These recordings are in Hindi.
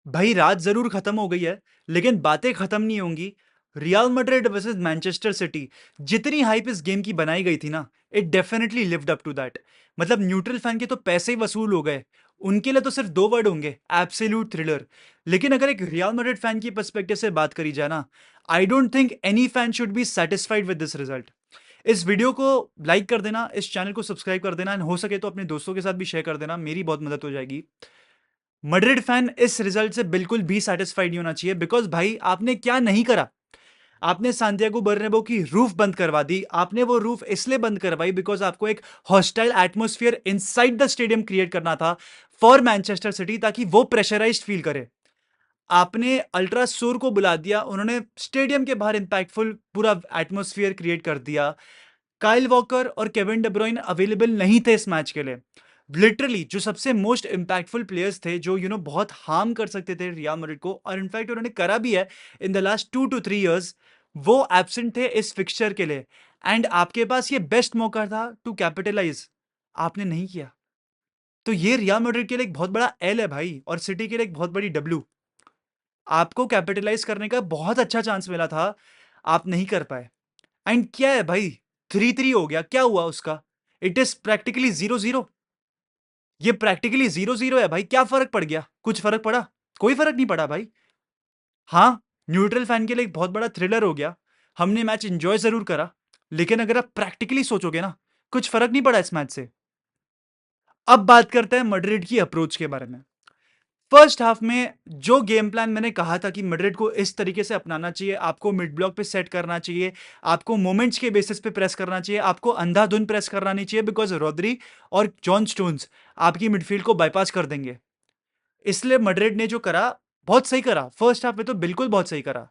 भाई रात जरूर खत्म हो गई है, लेकिन बातें खत्म नहीं होंगी। Real Madrid versus Manchester City, जितनी हाइप इस गेम की बनाई गई थी ना, it definitely lived up to that. मतलब न्यूट्रल फैन के तो पैसे ही वसूल हो गए। उनके लिए तो सिर्फ दो वर्ड होंगे, एब्सोल्यूट थ्रिलर। लेकिन अगर एक रियल मैड्रिड फैन की पर्सपेक्टिव से बात करी जाए ना, I don't think any fan should be satisfied with this result. इस वीडियो को लाइक कर देना, इस चैनल को सब्सक्राइब कर देना, हो सके तो अपने दोस्तों के साथ भी शेयर कर देना, मेरी बहुत मदद हो जाएगी। मैड्रिड फैन इस रिजल्ट से बिल्कुल भी सेटिस्फाइड नहीं होना चाहिए, बिकॉज भाई आपने क्या नहीं करा। आपने सांतियागो बर्नाब्यू की रूफ बंद करवा दी। आपने वो रूफ इसलिए बंद करवाई बिकॉज आपको एक hostile atmosphere inside the stadium create करना था फॉर मैनचेस्टर सिटी, ताकि वो प्रेशराइज्ड फील करे। आपने अल्ट्रा सोर को बुला दिया, उन्होंने स्टेडियम के बाहर इंपैक्टफुल पूरा एटमोस्फियर क्रिएट कर दिया। काइल वॉकर और केविन डेब्रोइन अवेलेबल नहीं थे इस मैच के लिए। लिटरली जो सबसे मोस्ट इंपैक्टफुल प्लेयर्स थे, जो बहुत हार्म कर सकते थे रियल मैड्रिड को, और इनफैक्ट उन्होंने करा भी है in the last 2 to 3 years, वो एब्सेंट थे इस फिक्सचर के लिए। एंड आपके पास ये बेस्ट मौका था टू कैपिटलाइज, आपने नहीं किया। तो ये रियल मैड्रिड के लिए एक बहुत बड़ा एल है भाई, और सिटी के लिए एक बहुत बड़ी डब्ल्यू। आपको कैपिटलाइज करने का बहुत अच्छा चांस मिला था, आप नहीं कर पाए। एंड क्या है भाई, 3-3 हो गया, क्या हुआ उसका? It is practically 0-0। ये प्रैक्टिकली 0-0 है भाई, क्या फर्क पड़ गया? कुछ फर्क पड़ा? कोई फर्क नहीं पड़ा भाई। हाँ, न्यूट्रल फैन के लिए एक बहुत बड़ा थ्रिलर हो गया। हमने मैच एंजॉय जरूर करा, लेकिन अगर आप प्रैक्टिकली सोचोगे ना, कुछ फर्क नहीं पड़ा इस मैच से। अब बात करते हैं मैड्रिड की अप्रोच के बारे में। फर्स्ट हाफ में जो गेम प्लान मैंने कहा था कि मैड्रिड को इस तरीके से अपनाना चाहिए, आपको मिड ब्लॉक पे सेट करना चाहिए, आपको मोमेंट्स के बेसिस पे प्रेस करना चाहिए, आपको अंधाधुंध प्रेस करना नहीं चाहिए, बिकॉज रोद्री और जॉन स्टोन्स आपकी मिडफील्ड को बाईपास कर देंगे। इसलिए मैड्रिड ने जो करा, बहुत सही करा। फर्स्ट हाफ में तो बिल्कुल बहुत सही करा।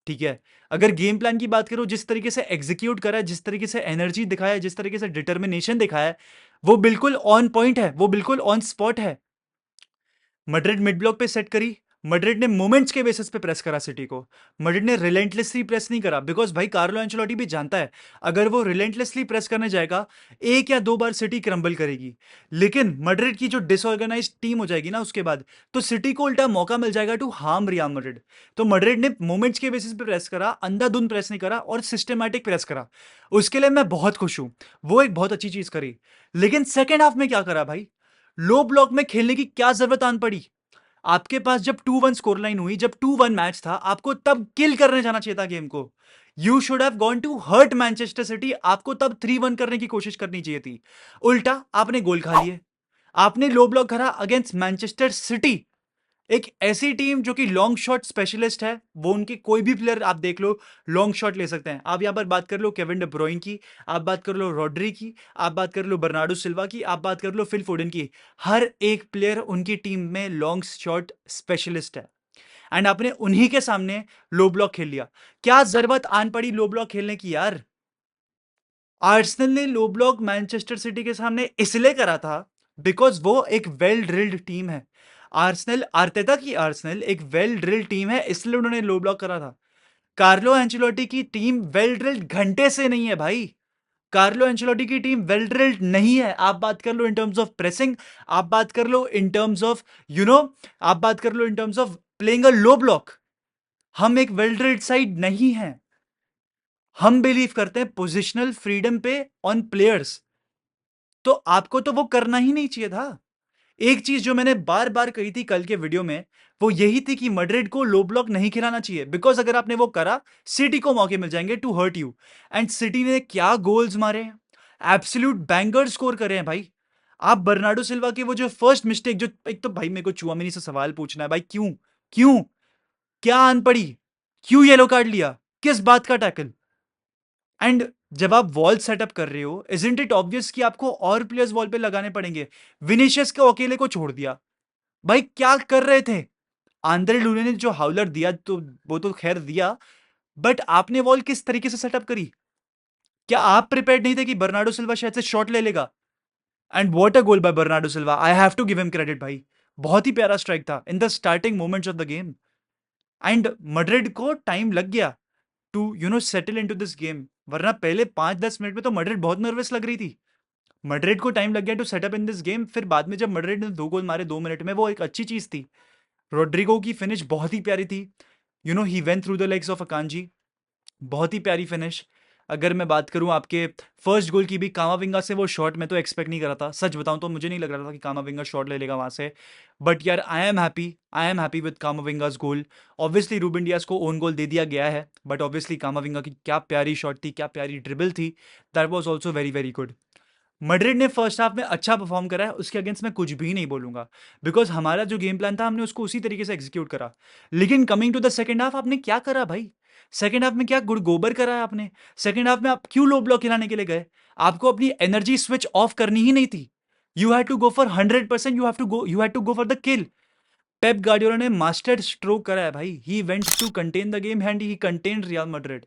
ठीक है, अगर गेम प्लान की बात करूं, जिस तरीके से एग्जीक्यूट करा है, जिस तरीके से एनर्जी दिखाया है, जिस तरीके से डिटर्मिनेशन दिखाया है, वो बिल्कुल ऑन पॉइंट है, वो बिल्कुल ऑन स्पॉट है। मैड्रिड मिड ब्लॉक पे सेट करी, मैड्रिड ने मोमेंट्स के बेसिस पे प्रेस करा सिटी को। मैड्रिड ने रिलेंटलेसली प्रेस नहीं करा, बिकॉज भाई कार्लो एंचेलोटी भी जानता है अगर वो रिलेंटलेसली प्रेस करने जाएगा, एक या दो बार सिटी क्रम्बल करेगी। लेकिन मैड्रिड की जो डिसऑर्गेनाइज टीम हो जाएगी ना उसके बाद, तो सिटी को उल्टा मौका मिल जाएगा टू हार्म रियल मैड्रिड। तो मैड्रिड ने मोमेंट्स के बेसिस पे प्रेस करा, अंधाधुंध प्रेस नहीं करा, और सिस्टमैटिक प्रेस करा। उसके लिए मैं बहुत खुश हूं, वो एक बहुत अच्छी चीज करी। लेकिन सेकेंड हाफ में क्या करा भाई? लो ब्लॉक में खेलने की क्या जरूरत आन पड़ी? आपके पास जब 2-1 स्कोर लाइन हुई, जब 2-1 मैच था, आपको तब किल करने जाना चाहिए था गेम को। You should have gone to hurt Manchester City, आपको तब 3-1 करने की कोशिश करनी चाहिए थी। उल्टा आपने गोल खा लिए। आपने लो ब्लॉक करा अगेंस्ट मैनचेस्टर सिटी, एक ऐसी टीम जो कि लॉन्ग शॉट स्पेशलिस्ट है। वो उनके कोई भी प्लेयर आप देख लो, लॉन्ग शॉट ले सकते हैं। आप यहां पर बात कर लो केविन डी ब्रुयने की, आप बात कर लो रॉड्री की, आप बात कर लो बर्नार्डो सिल्वा की, आप बात कर लो फिल फोडन की। हर एक प्लेयर उनकी टीम में लॉन्ग शॉट स्पेशलिस्ट है। एंड आपने उन्हीं के सामने लो ब्लॉक खेल लिया। क्या जरूरत आन पड़ी लो ब्लॉक खेलने की यार? आर्सेनल ने लो ब्लॉक मैनचेस्टर सिटी के सामने इसलिए करा था बिकॉज वो एक वेल ड्रिल्ड टीम है। आर्सेनल, आर्टेटा की आर्सेनल एक वेल ड्रिल्ड टीम है, इसलिए उन्होंने लो ब्लॉक करा था। कार्लो एंचेलोटी की टीम वेल ड्रिल्ड घंटे से नहीं है भाई। कार्लो एंचेलोटी की टीम वेल ड्रिल्ड नहीं है। आप बात कर लो इन टर्म्स ऑफ प्रेसिंग, आप बात कर लो in terms of you know आप बात कर लो in terms of playing a low block. हम एक वेल ड्रिल्ड साइड नहीं है। हम बिलीव करते हैं पोजिशनल फ्रीडम पे ऑन प्लेयर्स। तो आपको तो वो करना ही नहीं चाहिए था। एक चीज जो मैंने बार बार कही थी कल के वीडियो में, वो यही थी कि मैड्रिड को लो ब्लॉक नहीं खिलाना चाहिए, बिकॉज अगर आपने वो करा, सिटी को मौके मिल जाएंगे to hurt you. And city ने क्या गोल्स मारे हैं, एब्सोल्यूट बैंगर स्कोर करे हैं भाई। आप बर्नार्डो सिल्वा के वो जो फर्स्ट मिस्टेक, जो एक तो भाई मेरे को चुआमिनी से सवाल पूछना है भाई, क्यों? क्यों? क्या आन पड़ी? क्यों येलो कार्ड लिया? किस बात का टैकल? एंड जब आप वॉल सेटअप कर रहे हो, इजंट इट ऑब्वियस कि आपको और प्लेयर्स वॉल पे लगाने पड़ेंगे? विनीशियस को अकेले को छोड़ दिया। भाई क्या कर रहे थे? आंद्रे लूने ने जो हाउलर दिया, तो वो तो खैर दिया, बट आपने वॉल किस तरीके से सेटअप करी? क्या आप प्रिपेयर्ड नहीं थे कि बर्नार्डो सिल्वा शायद से शॉट ले लेगा? And what a goal by Bernardo Silva, I have to give him credit भाई। बहुत ही प्यारा स्ट्राइक था in the starting moments of the game. And Madrid को टाइम लग गया to settle into this game, वरना पहले 5-10 मिनट में तो मैड्रिड बहुत नर्वस लग रही थी। मैड्रिड को टाइम लग गया to set up in this game, फिर बाद में जब मैड्रिड ने 2 गोल मारे 2 मिनट में, वो एक अच्छी चीज थी। रोड्रिगो की फिनिश बहुत ही प्यारी थी। He went through the legs of अकांजी। बहुत ही प्यारी फिनिश। अगर मैं बात करूं आपके फर्स्ट गोल की भी, कामाविंगा से वो शॉट मैं तो एक्सपेक्ट नहीं कर रहा था। सच बताऊं तो मुझे नहीं लग रहा था कि कामाविंगा शॉट ले लेगा वहां से। बट यार, I am happy with Camavinga's goal. Obviously Ruben Dias को ओन गोल दे दिया गया है, बट ऑब्वियसली कामाविंगा की क्या प्यारी शॉट थी, क्या प्यारी ड्रिबल थी। That was also very very good. Madrid ने फर्स्ट हाफ में अच्छा परफॉर्म करा है, उसके अगेंस्ट मैं कुछ भी नहीं बोलूंगा, बिकॉज हमारा जो गेम प्लान था हमने उसको उसी तरीके से एग्जीक्यूट करा। लेकिन coming to the second half, आपने क्या करा भाई? सेकंड हाफ में क्या गुड़ गोबर करा है आपने? सेकंड हाफ में आप क्यों लो ब्लॉक खिलाने के लिए गए? आपको अपनी एनर्जी स्विच ऑफ करनी ही नहीं थी। You had to go for 100%, you had to go for the kill. Pep Guardiola ने मास्टर स्ट्रोक करा है भाई। He went to contain the game and he contain Real Madrid.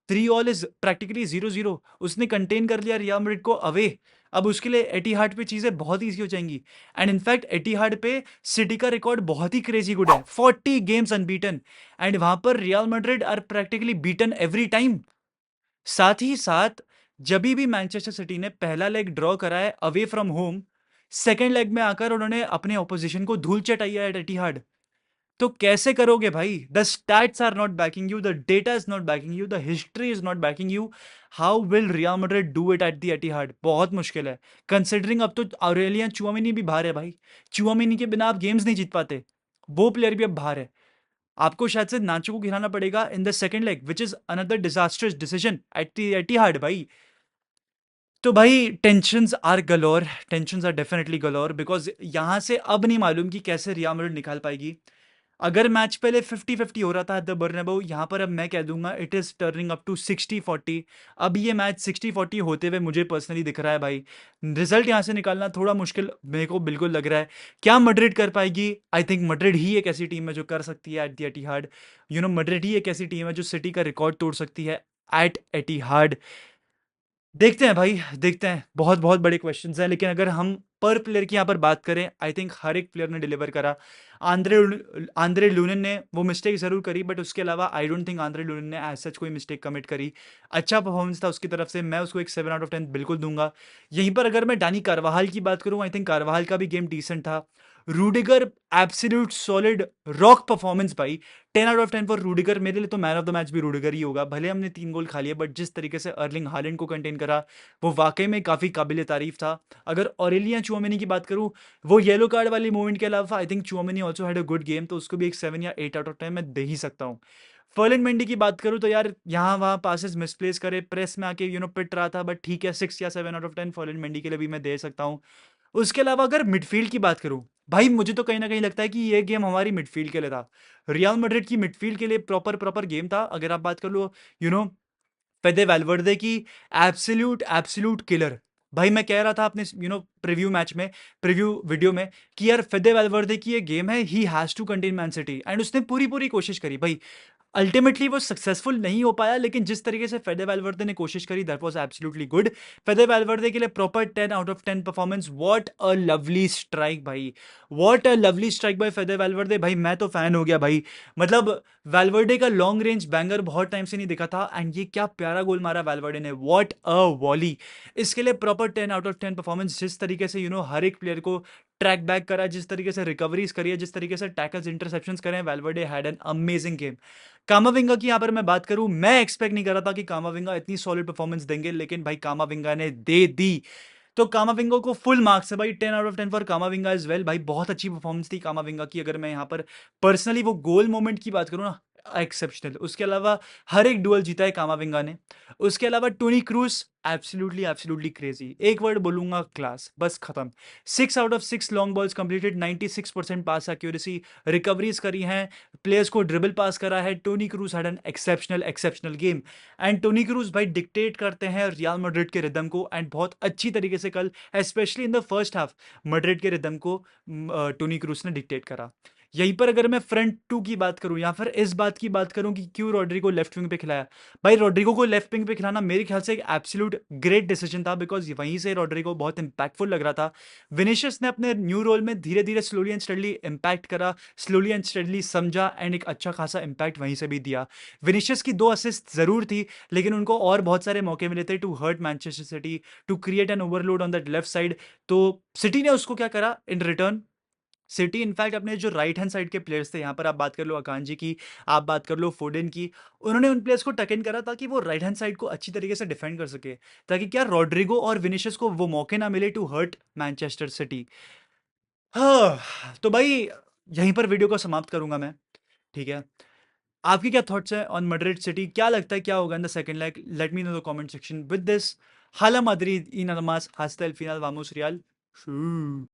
3-3 is practically 0-0। उसने कंटेन कर लिया रियल मैड्रिड को अवे। अब उसके लिए एटिहाड पे चीजें बहुत ईजी हो जाएंगी। एंड इनफैक्ट एटिहाड पे सिटी का रिकॉर्ड बहुत ही क्रेजी गुड है, 40 गेम्स अनबीटन। एंड वहां पर Real Madrid are practically beaten every time. साथ ही साथ, जब भी मैनचेस्टर सिटी ने पहला लेग ड्रॉ करा है away from home, second leg में आकर उन्होंने अपने ऑपोजिशन को धूल चटाई है एट एटिहाड। तो कैसे करोगे भाई? The stats are not backing you, the data is not backing you, the history is not backing you. How will Real Madrid do it at the Etihad? बहुत मुश्किल है, कंसिडरिंग अब तो ऑरेलियन चुआमेनी भी बाहर है भाई। चुआमेनी के बिना आप गेम्स नहीं जीत पाते। वो प्लेयर भी अब बाहर है। आपको शायद से नाचो को गिराना पड़ेगा in the second leg, which is another disasters decision at the Etihad भाई। तो भाई, tensions are galore. Tensions are definitely galore, because यहां से अब नहीं मालूम कि कैसे रियल मैड्रिड निकाल पाएगी। अगर मैच पहले 50-50 हो रहा था एट द बर्नाब्यू, यहाँ पर अब मैं कह दूंगा it is turning up to 60-40। अब ये मैच 60-40 होते हुए मुझे पर्सनली दिख रहा है भाई। रिजल्ट यहाँ से निकालना थोड़ा मुश्किल मेरे को बिल्कुल लग रहा है। क्या मैड्रिड कर पाएगी? आई थिंक मैड्रिड ही एक ऐसी टीम है जो कर सकती है एट द एटिहाड। मैड्रिड ही एक ऐसी टीम है जो सिटी का रिकॉर्ड तोड़ सकती है एट एटिहाड। देखते हैं भाई, देखते हैं। बहुत बहुत बड़े क्वेश्चंस हैं, लेकिन अगर हम पर प्लेयर की यहाँ पर बात करें, आई थिंक हर एक प्लेयर ने डिलीवर करा। आंद्रे आंद्रे लूनन ने वो मिस्टेक जरूर करी, बट उसके अलावा आई डोंट थिंक आंद्रे लूनन ने एज सच कोई मिस्टेक कमिट करी। अच्छा परफॉर्मेंस था उसकी तरफ से, मैं उसको एक 7/10 बिल्कुल दूंगा। यहीं पर अगर मैं डानी कारवाहाल की बात करूं, आई थिंक कारवाहाल का भी गेम डिसेंट था। Rudiger, absolute solid rock performance भाई। 10/10 फॉर रूडिगर। मेरे लिए तो मैन ऑफ द मैच भी रूडिगर ही होगा, भले हमने 3 गोल खा लिए, बट जिस तरीके से अर्लिंग हालैंड को कंटेन करा, वो वाकई में काफी काबिल तारीफ था। अगर ऑरेलिया चुआमेनी की बात करूं, वो येलो कार्ड वाली मूवमेंट के अलावा I think Tchouameni also had a good game, तो उसको भी एक 7 या 8/10 मैं दे ही सकता हूँ। फर्लिन मेंडी की बात करूं तो यार, यहाँ वहाँ पासेस मिसप्लेस करे, प्रेस में आके पिट रहा था, बट ठीक है, 6 या 7/10 फर्लिन मेंडी के लिए भी मैं दे सकता हूँ। उसके अलावा अगर मिडफील्ड की बात करूं, भाई मुझे तो कहीं ना कहीं लगता है कि ये गेम हमारी मिडफील्ड के लिए था। रियल मैड्रिड की मिडफील्ड के लिए प्रॉपर प्रॉपर गेम था। अगर आप बात कर लो, यू नो फेदे वैल्वर्दे की, एब्सोल्यूट एब्सोल्यूट किलर। भाई मैं कह रहा था अपने प्रीव्यू मैच में, प्रीव्यू वीडियो में, कि यार फेदे वैल्वर्दे की ये गेम है, he has to contain Man City, and उसने पूरी पूरी कोशिश करी भाई। अल्टीमेटली वो सक्सेसफुल नहीं हो पाया, लेकिन जिस तरीके से फेदे वैल्वर्दे ने कोशिश करी, that was absolutely good. Fede Valverde के लिए proper 10/10 performance. What a lovely strike भाई, what a lovely strike by Fede Valverde भाई। मैं तो फैन हो गया भाई। मतलब वैल्वर्डे का लॉन्ग रेंज बैंगर बहुत टाइम से नहीं दिखा था, एंड ये क्या प्यारा गोल मारा वैल्वर्डे ने। What a volley. इसके लिए प्रॉपर 10/10 परफॉर्मेंस। जिस तरीके से हर एक प्लेयर को ट्रैक बैक करा, जिस तरीके से रिकवरीज करी है, जिस तरीके से टैकल्स इंटरसेप्शंस करें, Valverde had an amazing game. Camavinga की यहां पर मैं बात करूं, मैं एक्सपेक्ट नहीं कर रहा था कि कामाविंगा इतनी सॉलिड परफॉर्मेंस देंगे, लेकिन भाई कामाविंगा ने दे दी। तो कामाविंगा को फुल मार्क्स है भाई, 10/10 फॉर कामाविंगा इज वेल। भाई बहुत अच्छी परफॉर्मेंस थी कामाविंगा की। अगर मैं यहाँ पर पर्सनली वो गोल मोमेंट की बात करूँ ना, एक्सेप्शनल। उसके अलावा हर एक डुअल जीता है कामाविंगा ने। उसके अलावा Toni Kroos, absolutely absolutely crazy. एक वर्ड बोलूंगा, क्लास, बस खत्म। 6/6 लॉन्ग बॉल्स कंप्लीटेड, 96% पास एक्यूरेसी, रिकवरीज करी हैं, प्लेयर्स को ड्रिबल पास करा है। Toni Kroos had an exceptional exceptional game. And Toni Kroos भाई डिक्टेट करते हैं रियल मैड्रिड के रिदम को, एंड बहुत अच्छी तरीके से कल, specially in the first half, Madrid के रिदम को टोनी क्रूज ने डिक्टेट करा। यहीं पर अगर मैं फ्रंट टू की बात करूं, या फिर इस बात की बात करूं कि क्यों रॉड्रिगो लेफ्ट विंग पे खिलाया, भाई रॉड्रिगो को लेफ्ट विंग पे खिलाना मेरे ख्याल से एक एब्सोल्यूट ग्रेट डिसीजन था, बिकॉज वहीं से रॉड्रिगो बहुत इंपैक्टफुल लग रहा था। विनिशियस ने अपने न्यू रोल में धीरे धीरे स्लोली एंड स्टडली इंपैक्ट करा, स्लोली एंड स्टडली समझा, एंड एक अच्छा खासा इंपैक्ट वहीं से भी दिया। विनिशियस की 2 असिस्ट जरूर थी, लेकिन उनको और बहुत सारे मौके मिले थे to hurt Manchester City, to create an overload on that left side. तो सिटी ने उसको क्या करा इन रिटर्न, सिटी इनफैक्ट अपने जो राइट हैंड साइड के प्लेयर्स थे, यहाँ पर आप बात कर लो अकांजी की, आप बात कर लो फोडेन की, उन्होंने उन प्लेयर्स को टक इन करा ताकि वो राइट हैंड साइड को अच्छी तरीके से डिफेंड कर सके, ताकि क्या रॉड्रिगो और विनिशियस को वो मौके ना मिले टू हर्ट मैनचेस्टर सिटी। हाँ, तो भाई यहीं पर वीडियो को समाप्त करूंगा मैं। ठीक है, आपके क्या थॉट्स हैं ऑन मैड्रिड सिटी? क्या लगता है क्या होगा इन the second leg? Let me know the comment section. With this, हाला Madrid y nada más, hasta el final, vamos Real।